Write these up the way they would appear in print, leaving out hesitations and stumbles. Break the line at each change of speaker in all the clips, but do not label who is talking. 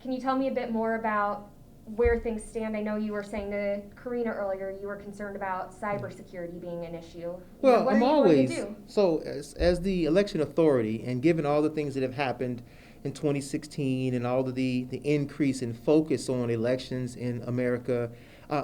Can you tell me a bit more about where things stand? I know you were saying to Karina earlier you were concerned about cybersecurity being an issue.
Well,
What are
I'm
you going to
always
do?
so as the election authority, and given all the things that have happened in 2016 and all of the increase in focus on elections in America,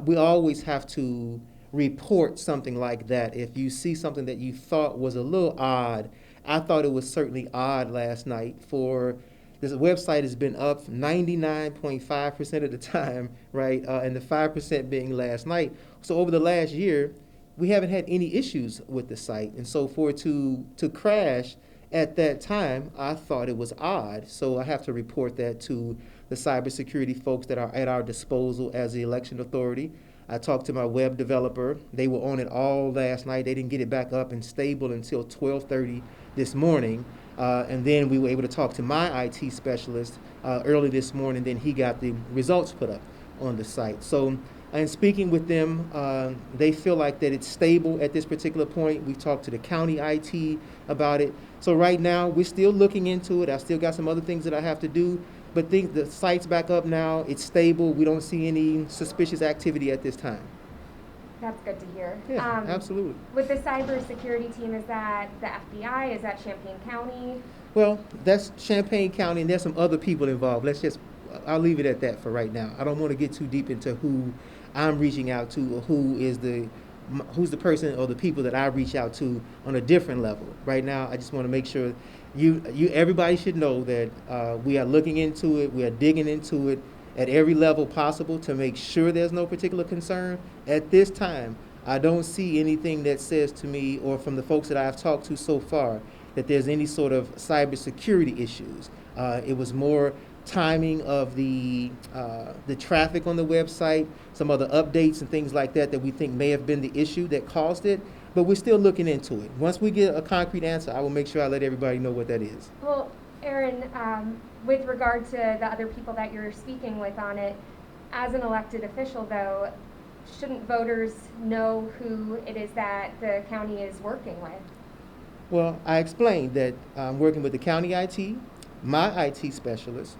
we always have to report something like that. If you see something that you thought was a little odd, I thought it was certainly odd last night for this website has been up 99.5% of the time, right? And the 5% being last night. So over the last year, we haven't had any issues with the site. And so for it to crash at that time, I thought it was odd. So I have to report that to the cybersecurity folks that are at our disposal as the election authority. I talked to my web developer. They were on it all last night. They didn't get it back up and stable until 12:30 this morning. And then we were able to talk to my IT specialist early this morning. Then he got the results put up on the site. So, in speaking with them, they feel like that it's stable at this particular point. We've talked to the county IT about it. So right now, we're still looking into it. I still got some other things that I have to do. But the site's back up now. It's stable. We don't see any suspicious activity at this time.
That's good to hear.
Yeah, absolutely.
With the cybersecurity team, is that the FBI? Is that Champaign County?
Well, that's Champaign County, and there's some other people involved. I'll leave it at that for right now. I don't want to get too deep into who I'm reaching out to or who's the person or the people that I reach out to on a different level. Right now, I just want to make sure everybody should know that we are looking into it, we are digging into it at every level possible to make sure there's no particular concern. At this time, I don't see anything that says to me or from the folks that I've talked to so far that there's any sort of cybersecurity issues. It was more timing of the traffic on the website, some other updates and things like that that we think may have been the issue that caused it. But we're still looking into it. Once we get a concrete answer, I will make sure I let everybody know what that is.
Well, Aaron, with regard to the other people that you're speaking with on it, as an elected official, though, shouldn't voters know who it is that the county is working with?
Well, I explained that I'm working with the county IT, my IT specialist,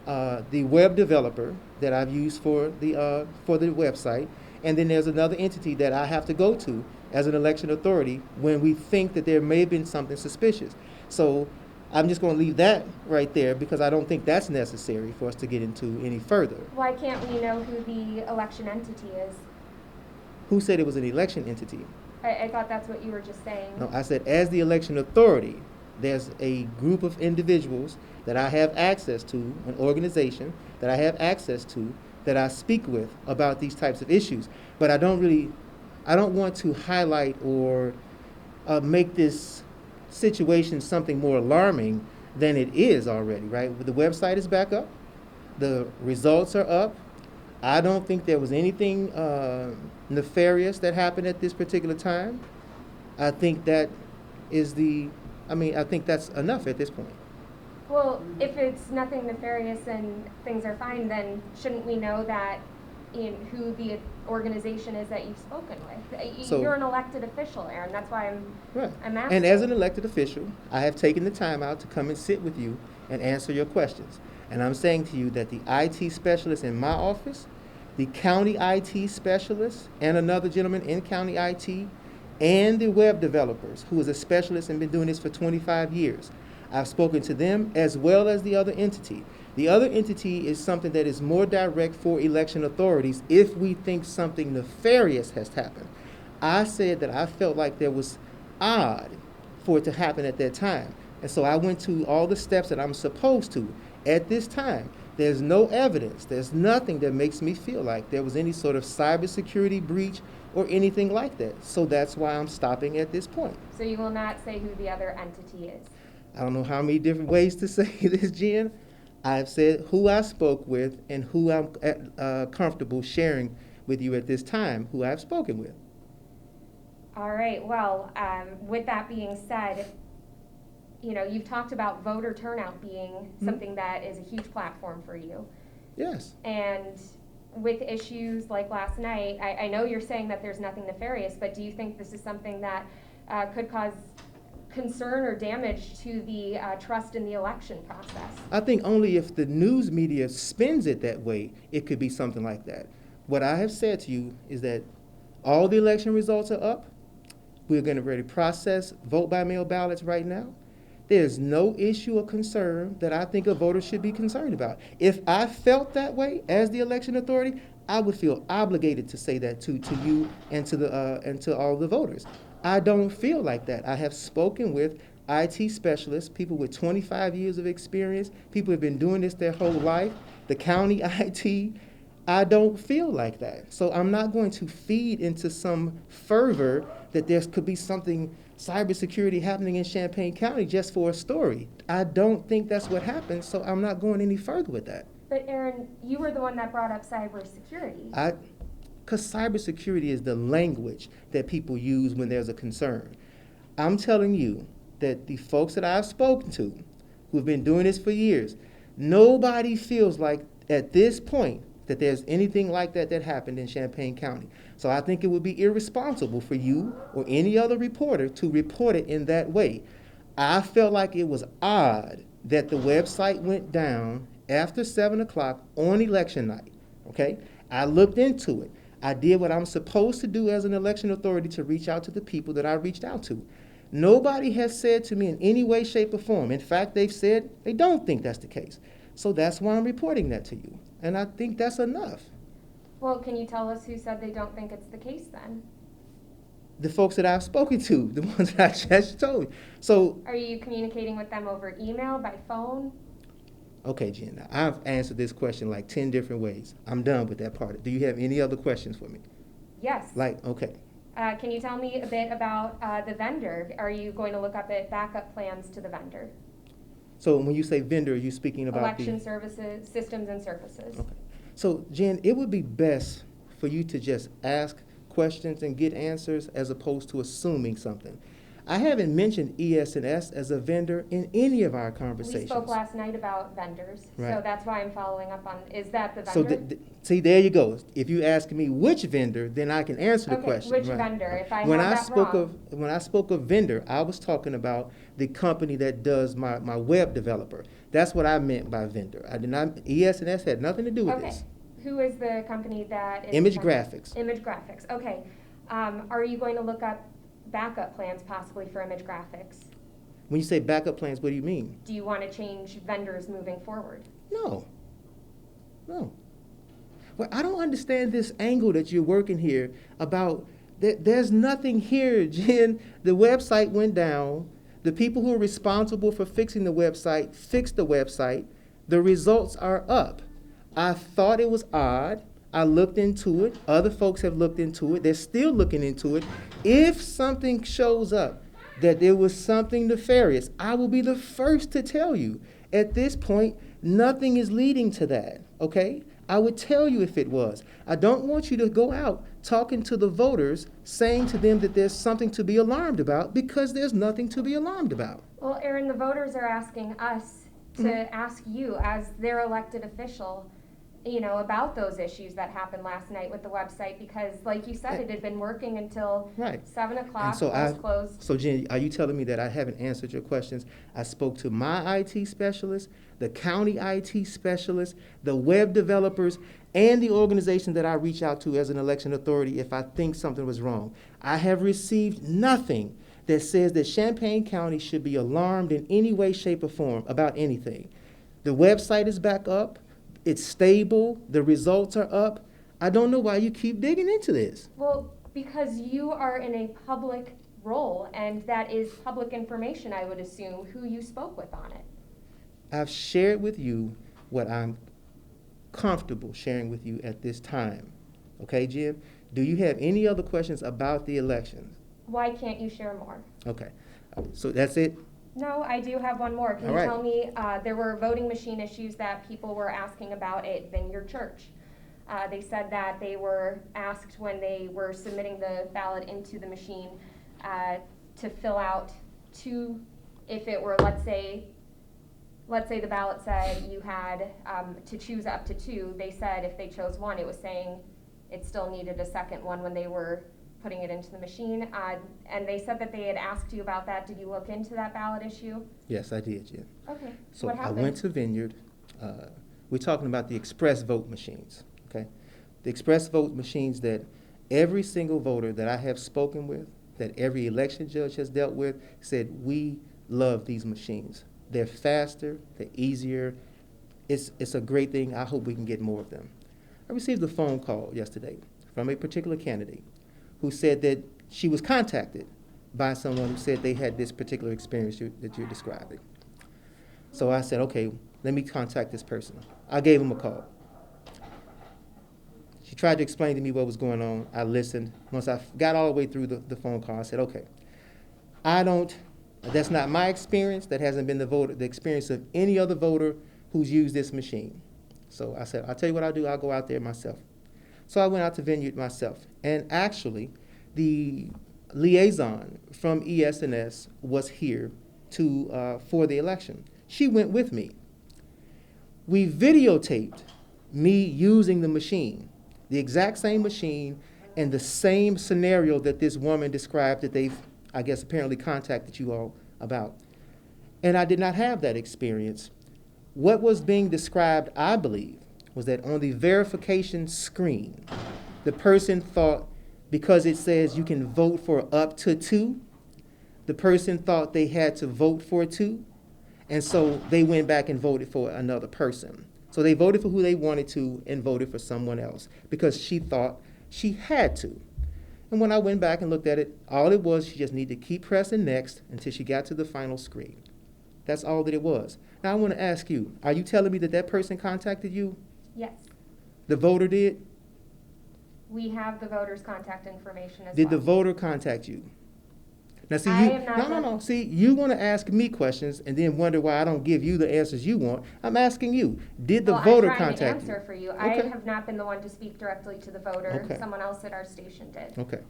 the web developer that I've used for the website, and then there's another entity that I have to go to as an election authority when we think that there may have been something suspicious. So I'm just going to leave that right there because I don't think that's necessary for us to get into any further.
Why can't we know who the election entity is?
Who said it was an election entity?
I thought that's what you were just saying.
No, I said as the election authority, there's a group of individuals that I have access to, an organization that I have access to, that I speak with about these types of issues. But I don't want to highlight or make this situation something more alarming than it is already, right? The website is back up. The results are up. I don't think there was anything nefarious that happened at this particular time. I think that I think that's enough at this point.
Well, if it's nothing nefarious and things are fine, then shouldn't we know that who the organization is that you've spoken with? You're an elected official, Aaron. That's why I'm asking.
And as an elected official, I have taken the time out to come and sit with you and answer your questions. And I'm saying to you that the IT specialist in my office, the county IT specialist, and another gentleman in county IT, and the web developers, who is a specialist and been doing this for 25 years. I've spoken to them as well as the other entity. The other entity is something that is more direct for election authorities if we think something nefarious has happened. I said that I felt like there was odd for it to happen at that time. And so I went to all the steps that I'm supposed to. At this time, there's no evidence. There's nothing that makes me feel like there was any sort of cybersecurity breach or anything like that. So that's why I'm stopping at this point.
So you will not say who the other entity is?
I don't know how many different ways to say this, Jen. I've said who I spoke with and who I'm comfortable sharing with you at this time, who I've spoken with.
All right. Well, with that being said, you've talked about voter turnout being something that is a huge platform for you.
Yes.
And with issues like last night, I know you're saying that there's nothing nefarious, but do you think this is something that could cause concern or damage to the trust in the election process?
I think only if the news media spins it that way, it could be something like that. What I have said to you is that all the election results are up. We're going to ready process vote-by-mail ballots right now. There's no issue or concern that I think a voter should be concerned about. If I felt that way as the election authority, I would feel obligated to say that to you and to all the voters. I don't feel like that. I have spoken with IT specialists, people with 25 years of experience, people who have been doing this their whole life, the county IT. I don't feel like that. So I'm not going to feed into some fervor that there could be something cybersecurity happening in Champaign County just for a story. I don't think that's what happened, so I'm not going any further with that.
But Aaron, you were the one that brought up cybersecurity.
Because cybersecurity is the language that people use when there's a concern. I'm telling you that the folks that I've spoken to, who've been doing this for years, nobody feels like at this point that there's anything like that happened in Champaign County. So I think it would be irresponsible for you or any other reporter to report it in that way. I felt like it was odd that the website went down after 7 o'clock on election night, okay? I looked into it. I did what I'm supposed to do as an election authority to reach out to the people that I reached out to. Nobody has said to me in any way, shape, or form. In fact, they've said they don't think that's the case. So that's why I'm reporting that to you. And I think that's enough.
Well, can you tell us who said they don't think it's the case then?
The folks that I've spoken to, the ones that I just told you. So,
are you communicating with them over email, by phone?
Okay, Jen, I've answered this question like 10 different ways. I'm done with that part. Do you have any other questions for me?
Yes.
Okay.
Can you tell me a bit about the vendor? Are you going to look up at backup plans to the vendor?
So when you say vendor, are you speaking about
election services, systems and services?
Okay. So Jen, it would be best for you to just ask questions and get answers as opposed to assuming something. I haven't mentioned ES&S as a vendor in any of our conversations.
We spoke last night about vendors,
right.
So that's why I'm following up on, is that the vendor?
So see, there you go. If you ask me which vendor, then I can answer the question.
Which
right.
vendor? If I
when
have
I
that
spoke
wrong.
When I spoke of vendor, I was talking about the company that does my web developer. That's what I meant by vendor. I did not. ES&S had nothing to do with this.
Who is the company that is
Image Graphics.
Image Graphics. Okay. Are you going to look up backup plans possibly for Image Graphics?
When you say backup plans, what do you mean?
Do you want to change vendors moving forward?
No. Well, I don't understand this angle that you're working here about. There's nothing here, Jen. The website went down. The people who are responsible for fixing the website fixed the website. The results are up. I thought it was odd. I looked into it. Other folks have looked into it. They're still looking into it. If something shows up that there was something nefarious, I will be the first to tell you. At this point, nothing is leading to that, okay? I would tell you if it was. I don't want you to go out talking to the voters, saying to them that there's something to be alarmed about, because there's nothing to be alarmed about.
Well, Aaron, the voters are asking us to ask you as their elected official, about those issues that happened last night with the website, because like you said, it had been working until 7 o'clock, was closed.
So Jen, are you telling me that I haven't answered your questions? I spoke to my IT specialist, the county IT specialist, the web developers, and the organization that I reach out to as an election authority if I think something was wrong. I have received nothing that says that Champaign County should be alarmed in any way, shape, or form about anything. The website is back up. It's stable. The results are up. I don't know why you keep digging into this.
Well, because you are in a public role, and that is public information, I would assume, who you spoke with on it.
I've shared with you what I'm comfortable sharing with you at this time. Okay, Jim? Do you have any other questions about the elections?
Why can't you share more?
Okay. So that's it?
No, I do have one more. Can you tell me, there were voting machine issues that people were asking about in your church. They said that they were asked when they were submitting the ballot into the machine to fill out two, if it were, let's say the ballot said you had to choose up to two. They said if they chose one, it was saying it still needed a second one when they were putting it into the machine. And they said that they had asked you about that. Did you look into that ballot issue?
Yes, I did, Jen.
Okay.
So
what happened?
I went to Vineyard. We're talking about the express vote machines, okay? The express vote machines that every single voter that I have spoken with, that every election judge has dealt with, said, we love these machines. They're faster, they're easier. It's a great thing. I hope we can get more of them. I received a phone call yesterday from a particular candidate who said that she was contacted by someone who said they had this particular experience that you're describing. So I said, okay, let me contact this person. I gave him a call. She tried to explain to me what was going on. I listened. Once I got all the way through the phone call, I said, okay, that's not my experience. That hasn't been the experience of any other voter who's used this machine. So I said, I'll tell you what I'll do. I'll go out there myself. So I went out to Vineyard myself. And actually, the liaison from ES&S was here for the election. She went with me. We videotaped me using the machine, the exact same machine, and the same scenario that this woman described that they've, I guess, apparently contacted you all about. And I did not have that experience. What was being described, I believe, was that on the verification screen, the person thought, because it says you can vote for up to 2, the person thought they had to vote for 2, and so they went back and voted for another person. So they voted for who they wanted to and voted for someone else because she thought she had to. And when I went back and looked at it, all it was, she just needed to keep pressing next until she got to the final screen. That's all that it was. Now I want to ask you, are you telling me that that person contacted you?
Yes.
The voter did?
We have the voter's contact information as
Did
well.
the voter contact you? Now, see,
I am not
no. See, you want to ask me questions and then wonder why I don't give you the answers you want. I'm asking you, did the voter
I'm trying
contact
to answer for you.
Okay.
I have not been the one to speak directly to the voter.
Okay.
Someone else at our station did.
Okay.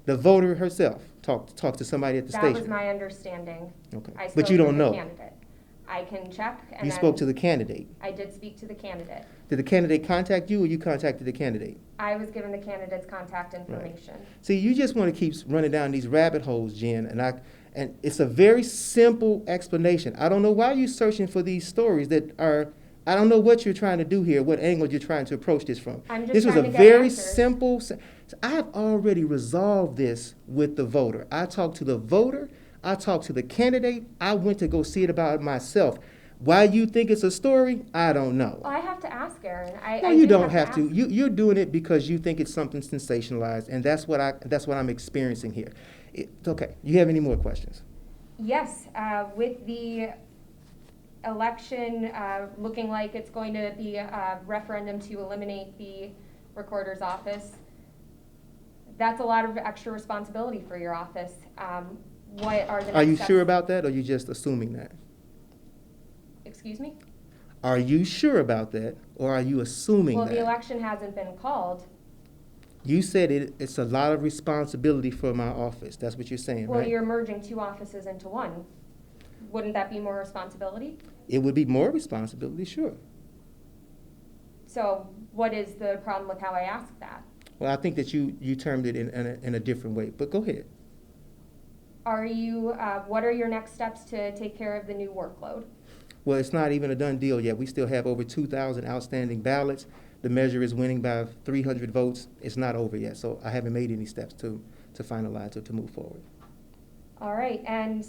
The voter herself talked to somebody at the station.
That was my understanding.
Okay.
I spoke
But you don't
to the
know.
candidate. I can check. And
You
then
spoke to the candidate.
I did speak to the candidate.
Did the candidate contact you or you contacted the candidate?
I was given the candidate's contact information.
Right. See, you just want to keep running down these rabbit holes, Jen, and it's a very simple explanation. I don't know why you're searching for these stories that are, I don't know what you're trying to do here, what angle you're trying to approach this from.
I'm just
this was
trying
a
to get
very
answers.
simple, I have already resolved this with the voter. I talked to the voter, I talked to the candidate, I went to go see it about myself. Why you think it's a story, I don't know.
Well, I have to ask, Aaron.
No, you don't have to. You're doing it because you think it's something sensationalized, and that's what I'm experiencing here. Okay. You have any more questions?
Yes, with the election looking like it's going to be a referendum to eliminate the recorder's office, that's a lot of extra responsibility for your office. What are the next
Are you
steps?
sure about that, or are you just assuming that?
Excuse me?
Are you sure about that, or are you assuming
Well,
that?
the election hasn't been called.
You said it's a lot of responsibility for my office. That's what you're saying,
Well,
right?
you're merging 2 offices into 1. Wouldn't that be more responsibility?
It would be more responsibility, sure.
So what is the problem with how I asked that?
Well, I think that you termed it in a different way, but go ahead.
What are your next steps to take care of the new workload?
Well, it's not even a done deal yet. We still have over 2,000 outstanding ballots. The measure is winning by 300 votes. It's not over yet, so I haven't made any steps to finalize or to move forward.
All right, and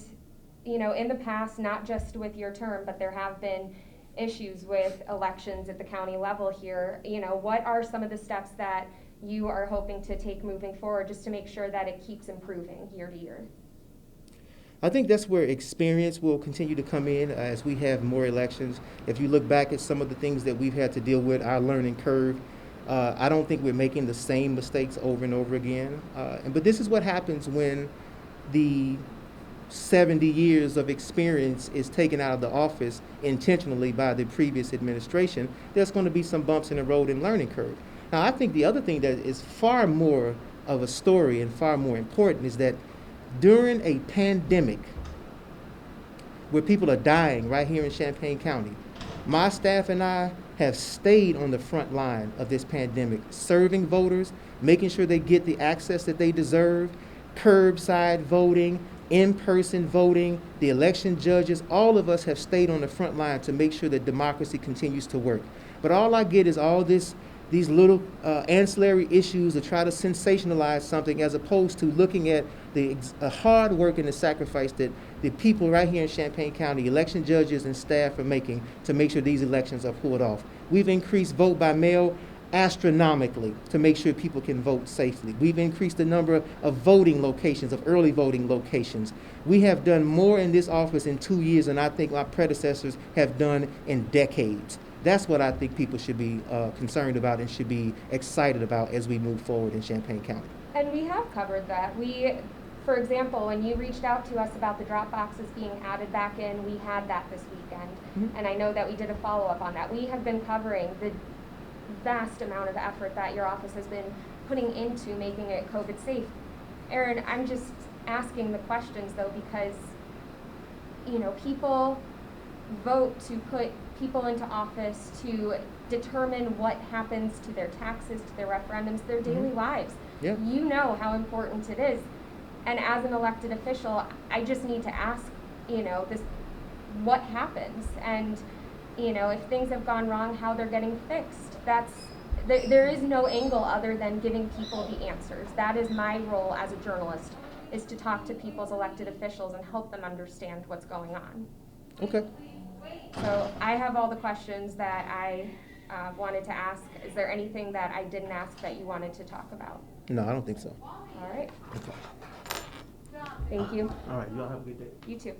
in the past, not just with your term, but there have been issues with elections at the county level here. What are some of the steps that you are hoping to take moving forward just to make sure that it keeps improving year to year?
I think that's where experience will continue to come in as we have more elections. If you look back at some of the things that we've had to deal with, our learning curve, I don't think we're making the same mistakes over and over again. But this is what happens when the 70 years of experience is taken out of the office intentionally by the previous administration. There's going to be some bumps in the road and learning curve. Now, I think the other thing that is far more of a story and far more important is that during a pandemic where people are dying right here in Champaign County, my staff and I have stayed on the front line of this pandemic, serving voters, making sure they get the access that they deserve, curbside voting, in-person voting, the election judges. All of us have stayed on the front line to make sure that democracy continues to work. But all I get is all these little ancillary issues to try to sensationalize something, as opposed to looking at the hard work and the sacrifice that the people right here in Champaign County, election judges and staff, are making to make sure these elections are pulled off. We've increased vote by mail astronomically to make sure people can vote safely. We've increased the number of voting locations, of early voting locations. We have done more in this office in 2 years than I think my predecessors have done in decades. That's what I think people should be concerned about and should be excited about as we move forward in Champaign County.
And we have covered that. For example, when you reached out to us about the drop boxes being added back in, we had that this weekend. Mm-hmm. And I know that we did a follow-up on that. We have been covering the vast amount of effort that your office has been putting into making it COVID safe. Aaron, I'm just asking the questions though, because people vote to put people into office to determine what happens to their taxes, to their referendums, their daily lives.
Yeah.
You know how important it is. And as an elected official, I just need to ask, what happens? And, if things have gone wrong, how they're getting fixed. There is no angle other than giving people the answers. That is my role as a journalist, is to talk to people's elected officials and help them understand what's going on.
Okay.
So I have all the questions that I wanted to ask. Is there anything that I didn't ask that you wanted to talk about?
No, I don't think so.
All right.
Okay.
Thank you.
All right. You all have a good day.
You too.